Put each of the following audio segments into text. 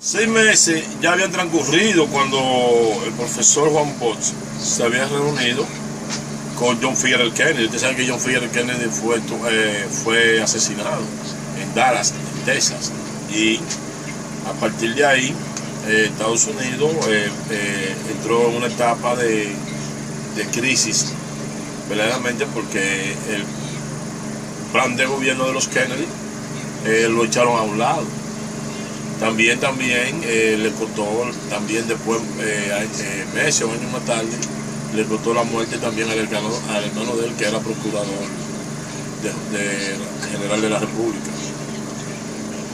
6 meses ya habían transcurrido cuando el profesor Juan Bosch se había reunido con John F. Kennedy. Ustedes saben que John F. Kennedy fue asesinado en Dallas, en Texas. Y a partir de ahí, Estados Unidos entró en una etapa de crisis, verdaderamente, porque el plan de gobierno de los Kennedy lo echaron a un lado. También le costó, después, meses o años más tarde, le costó la muerte también al hermano de él, que era procurador general de la República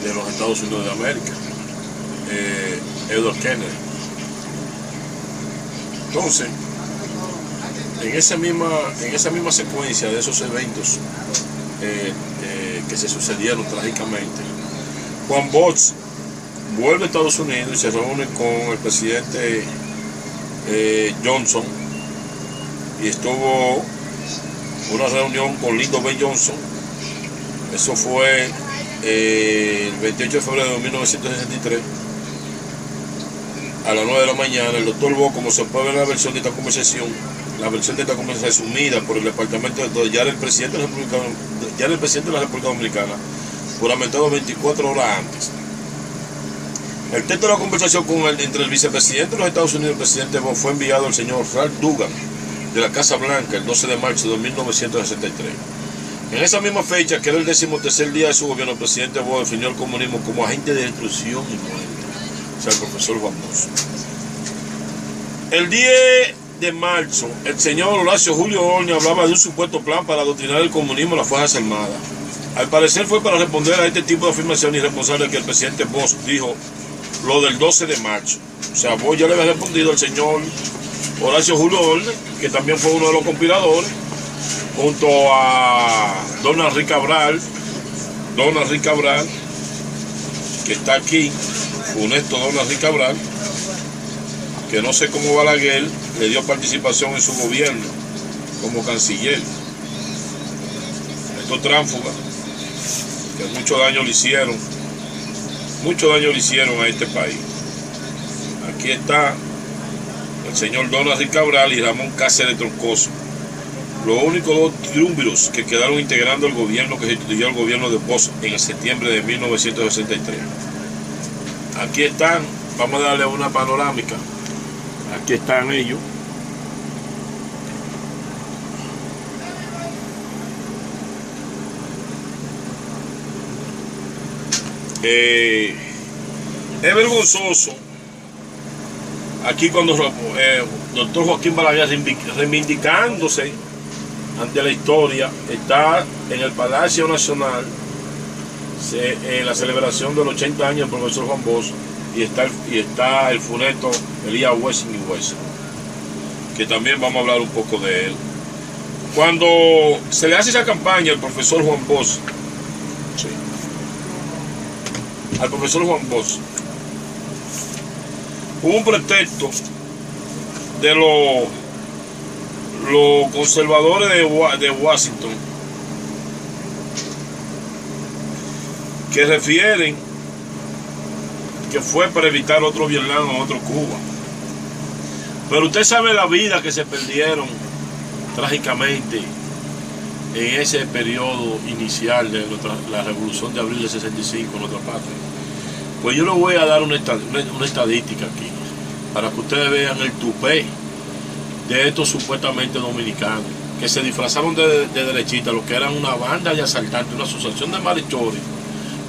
de los Estados Unidos de América, Edward Kennedy. Entonces, en esa misma secuencia de esos eventos que se sucedieron trágicamente, Juan Bosch vuelve a Estados Unidos y se reúne con el presidente Johnson, y estuvo una reunión con Lyndon B. Johnson. Eso fue el 28 de febrero de 1963 a las 9 de la mañana. El doctor Bo, como se puede ver en la versión de esta conversación, resumida por el Departamento de Estado, ya era el presidente de la República Dominicana, juramentado 24 horas antes. El texto de la conversación entre el vicepresidente de los Estados Unidos y el presidente Bo fue enviado al señor Ralph Dugan de la Casa Blanca el 12 de marzo de 1963. En esa misma fecha, que era el 13º día de su gobierno, el presidente Bo definió el comunismo como agente de destrucción y muerte. O sea, el profesor Juan Bosch. El 10 de marzo, el señor Horacio Julio Orne hablaba de un supuesto plan para adoctrinar el comunismo a las Fuerzas Armadas. Al parecer fue para responder a este tipo de afirmación irresponsable que el presidente Bosch dijo lo del 12 de marzo. O sea, Bosch ya le había respondido al señor Horacio Julio Orne, que también fue uno de los conspiradores, junto a Don Henry Cabral, que está aquí, funesto Don Henry Cabral, que no sé cómo Balaguer le dio participación en su gobierno como canciller. Estos tránsfugas que mucho daño le hicieron a este país. Aquí está el señor Don Henry Cabral y Ramón Cáceres Troncoso, los únicos dos triunviros que quedaron integrando el gobierno que sustituyó al gobierno de Bosch en septiembre de 1963. Aquí están, vamos a darle una panorámica. Aquí están ellos. Es vergonzoso aquí cuando doctor Joaquín Balaguer, reivindicándose ante la historia, está en el Palacio Nacional en la celebración de los 80 años del profesor Juan Bosch, y está el funesto Elías Wessing y Wessing, que también vamos a hablar un poco de él. Cuando se le hace esa campaña al profesor Juan Bosch, hubo un pretexto de los conservadores de Washington, que refieren que fue para evitar otro Vietnam o otro Cuba. Pero usted sabe la vida que se perdieron trágicamente en ese periodo inicial de la revolución de abril del 65 en nuestra patria. Pues yo les voy a dar una estadística aquí, para que ustedes vean el tupé de estos supuestamente dominicanos, que se disfrazaron de derechistas, lo que eran una banda de asaltantes, una asociación de malhechores,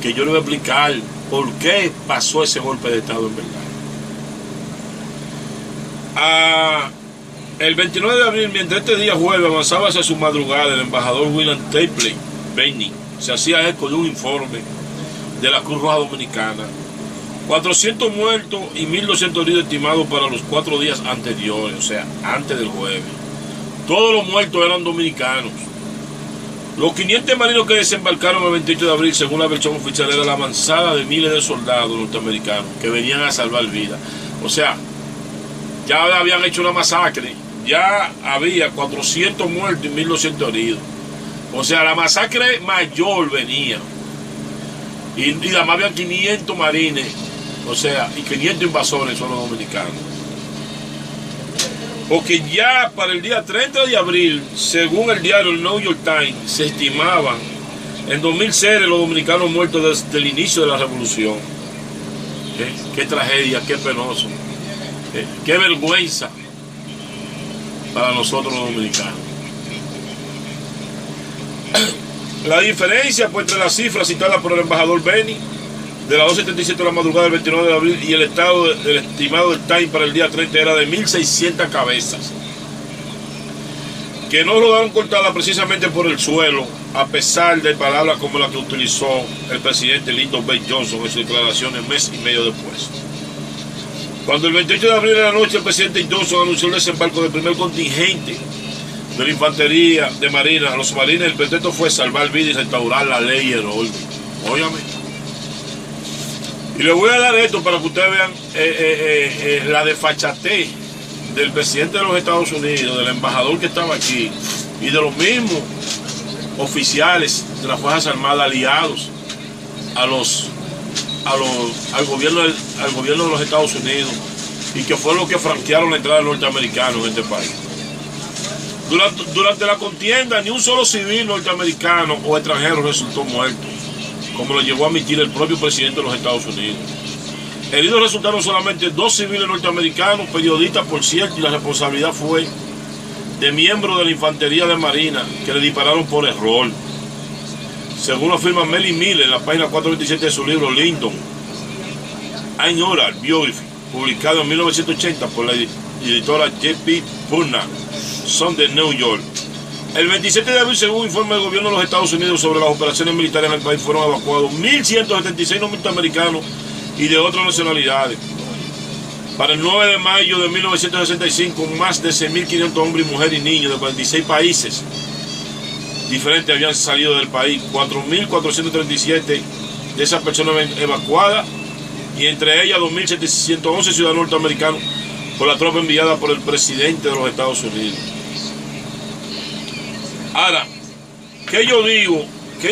que yo les voy a explicar por qué pasó ese golpe de Estado en verdad. El 29 de abril, mientras este día jueves avanzaba hacia su madrugada, el embajador William Tapley Benning se hacía eco de un informe de la Cruz Roja Dominicana. 400 muertos y 1.200 heridos estimados para los 4 días anteriores, o sea, antes del jueves. Todos los muertos eran dominicanos. Los 500 marinos que desembarcaron el 28 de abril, según la versión oficial, era la avanzada de miles de soldados norteamericanos que venían a salvar vidas. O sea, ya habían hecho una masacre, ya había 400 muertos y 1.200 heridos. O sea, la masacre mayor venía. Y además había 500 marines O sea, y 500 invasores en suelo dominicano. Porque ya para el día 30 de abril, según el diario el New York Times, se estimaban en 2006 los dominicanos muertos desde el inicio de la revolución. Qué tragedia, qué penoso, qué vergüenza para nosotros los dominicanos. La diferencia pues, entre las cifras citadas por el embajador Beni de las 2:77 de la madrugada del 29 de abril y el estimado del Time para el día 30 era de 1.600 cabezas, que no lograron cortarla precisamente por el suelo, a pesar de palabras como la que utilizó el presidente Lyndon B. Johnson en sus declaraciones mes y medio después. Cuando el 28 de abril de la noche el presidente Johnson anunció el desembarco del primer contingente de la infantería de marina a los marines, el pretexto fue salvar vidas y restaurar la ley y el orden. Óyame. Y les voy a dar esto para que ustedes vean la desfachatez del presidente de los Estados Unidos, del embajador que estaba aquí y de los mismos oficiales de las Fuerzas Armadas aliados al gobierno de los Estados Unidos, y que fue lo que franquearon la entrada de norteamericanos en este país. Durante la contienda ni un solo civil norteamericano o extranjero resultó muerto, como lo llegó a admitir el propio presidente de los Estados Unidos. Heridos resultaron solamente 2 civiles norteamericanos, periodistas por cierto, y la responsabilidad fue de miembros de la infantería de marina que le dispararon por error. Según lo afirma Melly Miller en la página 427 de su libro Lyndon, I'm Oral Beautiful, publicado en 1980 por la editora J.P. Putnam, Son de New York. El 27 de abril, según informe del gobierno de los Estados Unidos sobre las operaciones militares en el país, fueron evacuados 1.176 norteamericanos y de otras nacionalidades. Para el 9 de mayo de 1965, más de 6.500 hombres y mujeres y niños de 46 países diferentes habían salido del país. 4.437 de esas personas evacuadas, y entre ellas 2.711 ciudadanos norteamericanos por la tropa enviada por el presidente de los Estados Unidos. Ahora, ¿qué yo digo?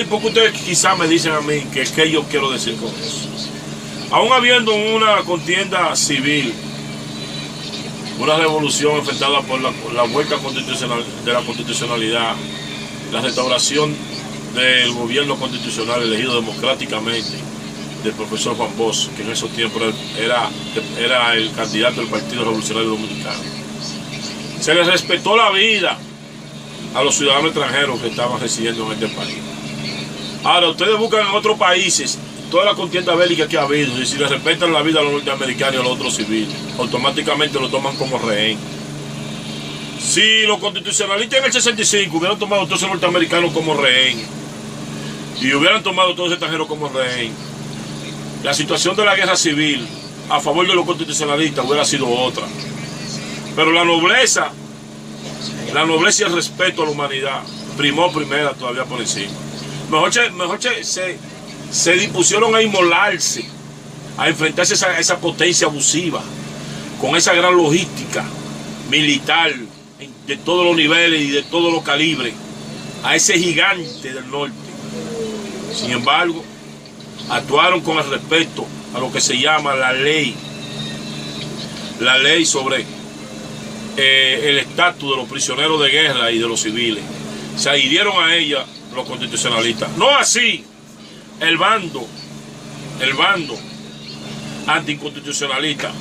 Porque ustedes quizás me dicen a mí que yo quiero decir con eso. Aún habiendo una contienda civil, una revolución enfrentada por la vuelta constitucional de la constitucionalidad, la restauración del gobierno constitucional elegido democráticamente del profesor Juan Bosch, que en esos tiempos era el candidato del Partido Revolucionario Dominicano. Se les respetó la vida a los ciudadanos extranjeros que estaban residiendo en este país. Ahora, ustedes buscan en otros países toda la contienda bélica que ha habido, y si les respetan la vida a los norteamericanos y a los otros civiles, automáticamente lo toman como rehén. Si los constitucionalistas en el 65 hubieran tomado a todos los norteamericanos como rehén y hubieran tomado a todos los extranjeros como rehén, la situación de la guerra civil a favor de los constitucionalistas hubiera sido otra. Pero la nobleza y el respeto a la humanidad primó primera todavía por encima. Mejor se dispusieron a inmolarse, a enfrentarse a esa potencia abusiva, con esa gran logística militar de todos los niveles y de todos los calibres, a ese gigante del norte. Sin embargo, actuaron con el respeto a lo que se llama la ley sobre el estatus de los prisioneros de guerra y de los civiles. Se adhirieron a ella los constitucionalistas. No así el bando anticonstitucionalista,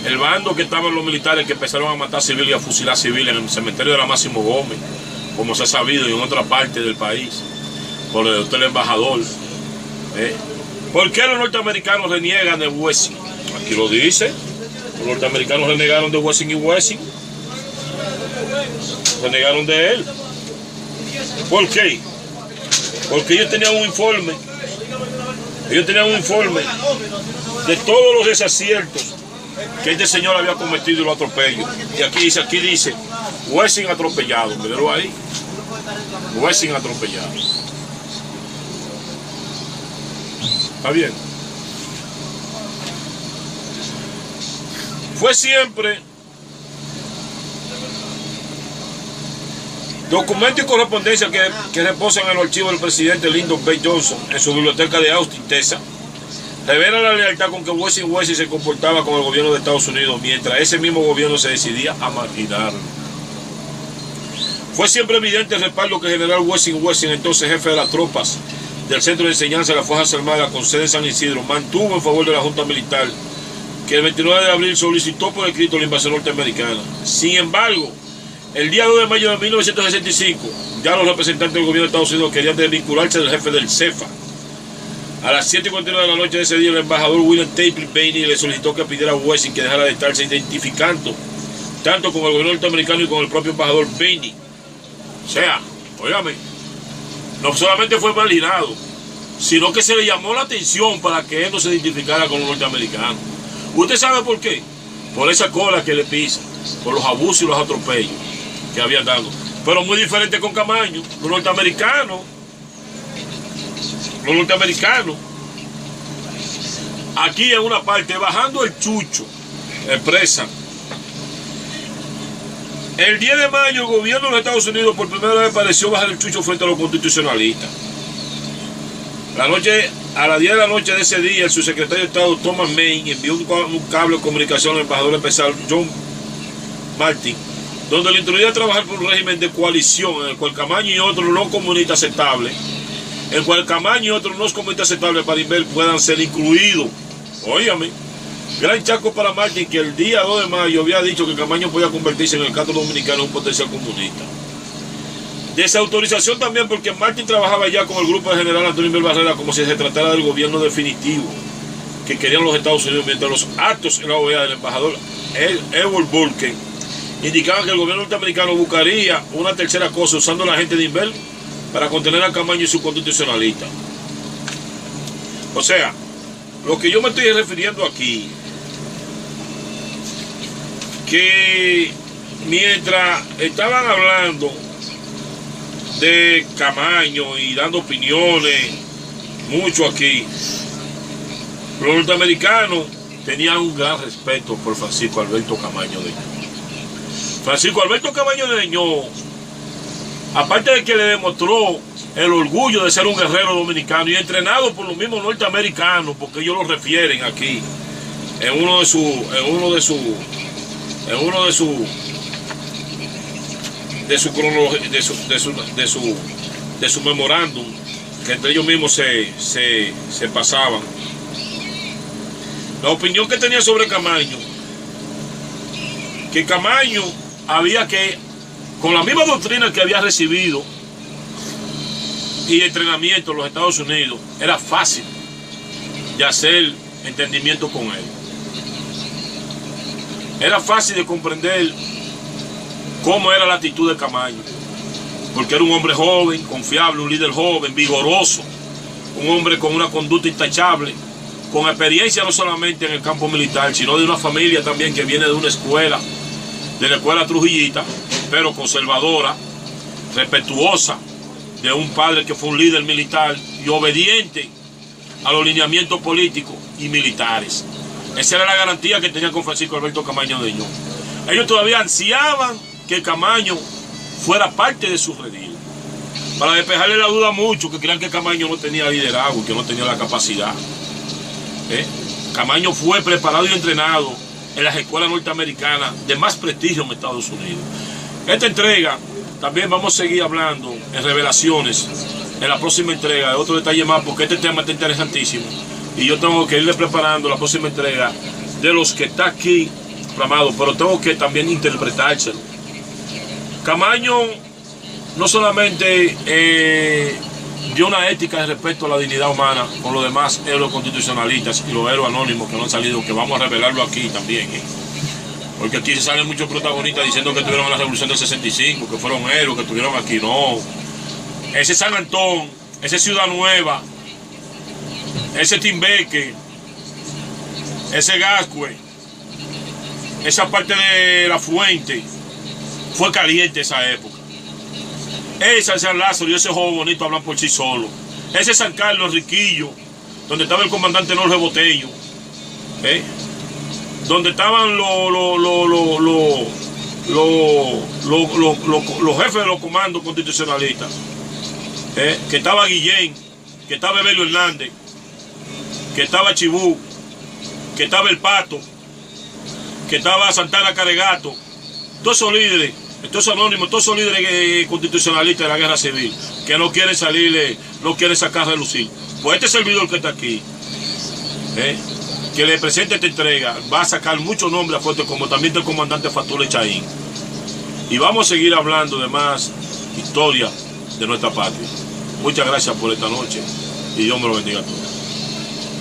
el bando que estaban los militares que empezaron a matar civiles y a fusilar civiles en el cementerio de la Máximo Gómez, como se ha sabido, y en otra parte del país, por el hotel embajador. ¿Por qué los norteamericanos reniegan de Wessing? Aquí lo dice. Los norteamericanos renegaron de Wessing y Wessing. Renegaron de él. ¿Por qué? Porque ellos tenían un informe. De todos los desaciertos que este señor había cometido y los atropellos. Y aquí dice, Wessing atropellado. Mírenlo ahí. Wessing atropellado. ¿Está bien? Fue siempre documento y correspondencia que reposan en el archivo del presidente Lyndon B. Johnson en su biblioteca de Austin, Texas, revela la lealtad con que Wessing se comportaba con el gobierno de Estados Unidos, mientras ese mismo gobierno se decidía a marginarlo. Fue siempre evidente el respaldo que el general Wessing, entonces jefe de las tropas del Centro de Enseñanza de las Fuerzas Armadas con sede en San Isidro, mantuvo en favor de la Junta Militar, que el 29 de abril solicitó por escrito la invasión norteamericana. Sin embargo, el día 2 de mayo de 1965, ya los representantes del gobierno de Estados Unidos querían desvincularse del jefe del CEFA. A las 7:49 de la noche de ese día, el embajador William Taylor Bainey le solicitó que pidiera a Wessing que dejara de estarse identificando tanto con el gobierno norteamericano y con el propio embajador Bainey. O sea, óigame, no solamente fue marginado, sino que se le llamó la atención para que él no se identificara con los norteamericanos. ¿Usted sabe por qué? Por esa cola que le pisa, por los abusos y los atropellos que habían dado. Pero muy diferente con Camaño. Los norteamericanos, aquí en una parte, bajando el Chucho, expresan: el 10 de mayo el gobierno de los Estados Unidos por primera vez pareció bajar el Chucho frente a los constitucionalistas. A las 10 de la noche de ese día, el subsecretario de Estado Thomas Main envió un cable de comunicación al embajador especial John Martin, donde le introducía a trabajar por un régimen de coalición en el cual Camaño y otros no comunistas aceptables, para Inver puedan ser incluidos. Óigame, gran chaco para Martin, que el día 2 de mayo había dicho que Camaño podía convertirse en el canto dominicano en un potencial comunista. Desautorización también porque Martin trabajaba ya con el grupo de general Antonio Inver Barrera como si se tratara del gobierno definitivo que querían los Estados Unidos, mientras los actos en la OEA del embajador Edward Vulcan indicaban que el gobierno norteamericano buscaría una tercera cosa usando a la gente de Inver para contener a Camaño y su constitucionalista. O sea, lo que yo me estoy refiriendo aquí, que mientras estaban hablando de Camaño y dando opiniones mucho aquí, los norteamericanos tenían un gran respeto por Francisco Alberto Camaño de Ño. Francisco Alberto Camaño de Ño, aparte de que le demostró el orgullo de ser un guerrero dominicano y entrenado por los mismos norteamericanos, porque ellos lo refieren aquí en uno de su memorándum, que entre ellos mismos se pasaban. La opinión que tenía sobre Camaño, que Camaño había que, con la misma doctrina que había recibido y entrenamiento en los Estados Unidos, era fácil de hacer entendimiento con él. Era fácil de comprender cómo era la actitud de Camaño, porque era un hombre joven, confiable, un líder joven, vigoroso, un hombre con una conducta intachable, con experiencia no solamente en el campo militar, sino de una familia también que viene de una escuela, de la escuela trujillita, pero conservadora, respetuosa, de un padre que fue un líder militar y obediente a los lineamientos políticos y militares. Esa era la garantía que tenía con Francisco Alberto Camaño de Ño. Ellos todavía ansiaban que Camaño fuera parte de su redil, para despejarle la duda a muchos que crean que Camaño no tenía liderazgo y que no tenía la capacidad. Camaño fue preparado y entrenado en las escuelas norteamericanas de más prestigio en Estados Unidos. Esta entrega también vamos a seguir hablando en revelaciones en la próxima entrega de otro detalle más, porque este tema está interesantísimo y yo tengo que irle preparando la próxima entrega de los que está aquí plasmado, pero tengo que también interpretárselo. Camaño no solamente dio una ética de respeto a la dignidad humana con los demás héroes constitucionalistas y los héroes anónimos que no han salido, que vamos a revelarlo aquí también, porque aquí se salen muchos protagonistas diciendo que estuvieron en la revolución del 65, que fueron héroes, que estuvieron aquí. No, ese San Antón, ese Ciudad Nueva, ese Timbeque, ese Gascue, esa parte de La Fuente, fue caliente esa época. Ese San Lázaro y ese Juego Bonito hablan por sí solos. Ese San Carlos Riquillo, donde estaba el comandante Norge Botello, donde estaban los jefes de los comandos constitucionalistas, que estaba Guillén, que estaba Evelio Hernández, que estaba Chibú, que estaba El Pato, que estaba Santana Caregato, todos esos líderes, todos anónimos, todos esos líderes constitucionalistas de la guerra civil, que no quieren salir, no quieren sacar a relucir. Pues este servidor que está aquí, que le presente esta entrega, va a sacar muchos nombres a fuerte, como también del comandante Fatule Chaín. Y vamos a seguir hablando de más historia de nuestra patria. Muchas gracias por esta noche y Dios me lo bendiga a todos.